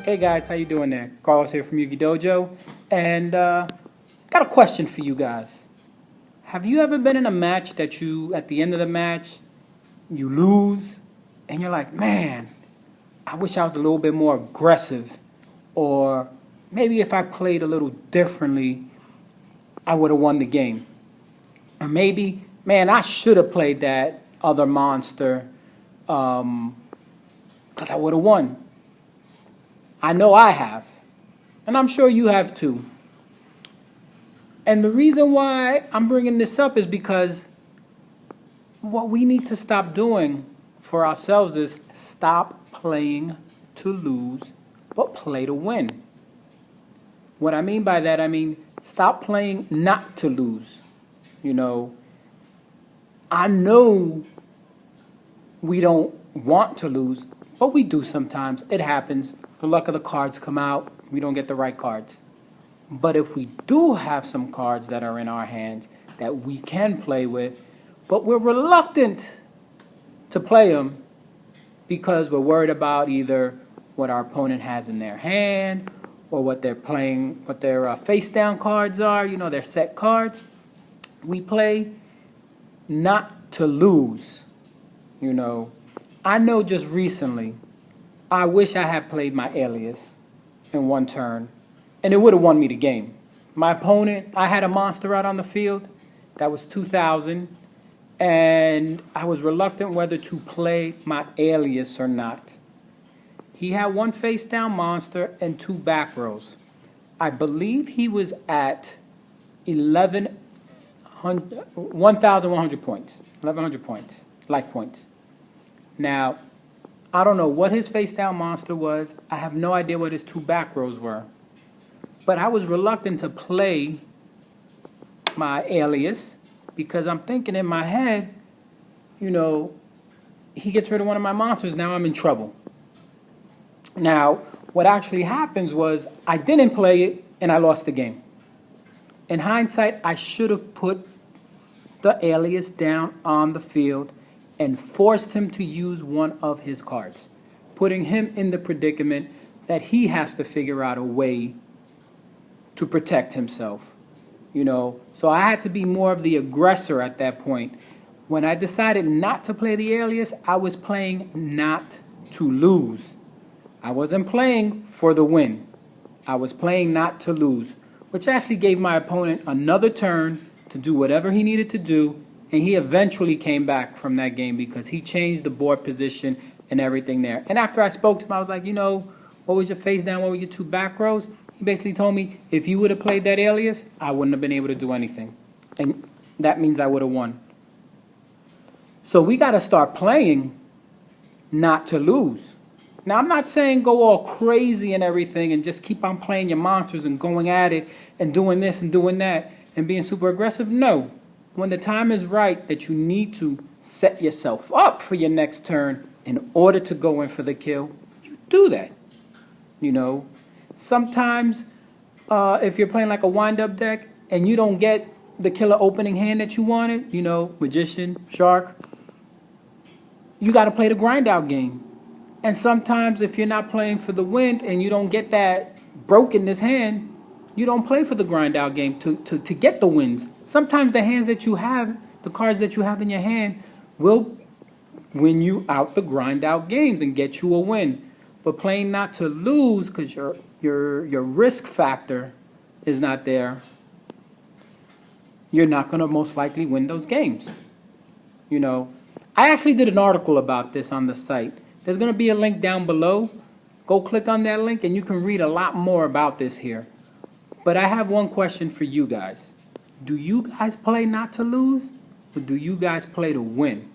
Hey guys, how you doing there? Carlos here from YuGiOh, and got a question for you guys. Have you ever been in a match that at the end of the match, you lose, and you're like, man, I wish I was a little bit more aggressive, or maybe if I played a little differently, I would have won the game. Or maybe, man, I should have played that other monster, because I would have won. I know I have, and I'm sure you have too. And the reason why I'm bringing this up is because what we need to stop doing for ourselves is stop playing to lose, but play to win. What I mean by that, I mean stop playing not to lose. You know, I know we don't want to lose, but we do sometimes. It happens. The luck of the cards come out. We don't get the right cards. But if we do have some cards that are in our hands that we can play with, but we're reluctant to play them because we're worried about either what our opponent has in their hand or what they're playing, what their face-down cards are, you know, their set cards. We play not to lose, you know. I know just recently, I wish I had played my alias in one turn, and it would have won me the game. My opponent, I had a monster out on the field. That was 2,000, and I was reluctant whether to play my alias or not. He had one face-down monster and two back rows. I believe he was at 1,100 points, 1,100 points, life points. Now, I don't know what his face-down monster was. I have no idea what his two back rows were. But I was reluctant to play my alias because I'm thinking in my head, you know, he gets rid of one of my monsters, now I'm in trouble. Now, what actually happens was I didn't play it and I lost the game. In hindsight, I should have put the alias down on the field and forced him to use one of his cards, putting him in the predicament that he has to figure out a way to protect himself. You know, so I had to be more of the aggressor at that point. When I decided not to play the alias, I was playing not to lose. I wasn't playing for the win. I was playing not to lose, which actually gave my opponent another turn to do whatever he needed to do. And he eventually came back from that game because he changed the board position and everything there. And after I spoke to him, I was like, you know, what was your face down? What were your two back rows? He basically told me, if you would have played that alias, I wouldn't have been able to do anything. And that means I would have won. So we got to start playing not to lose. Now, I'm not saying go all crazy and everything and just keep on playing your monsters and going at it and doing this and doing that and being super aggressive. No. When the time is right that you need to set yourself up for your next turn in order to go in for the kill, you do that. You know, sometimes if you're playing like a wind-up deck and you don't get the killer opening hand that you wanted, you know, magician, shark, you got to play the grind-out game. And sometimes if you're not playing for the win and you don't get that brokenness hand, you don't play for the grind-out game to get the wins. Sometimes the hands that you have, the cards that you have in your hand, will win you out the grind-out games and get you a win. But playing not to lose because your risk factor is not there, you're not going to most likely win those games. You know, I actually did an article about this on the site. There's going to be a link down below. Go click on that link and you can read a lot more about this here. But I have one question for you guys. Do you guys play not to lose, or do you guys play to win?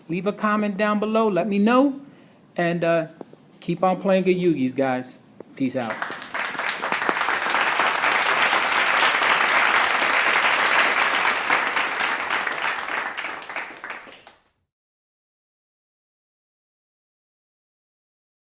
Leave a comment down below. Let me know. And keep on playing good Yu-Gis, guys. Peace out.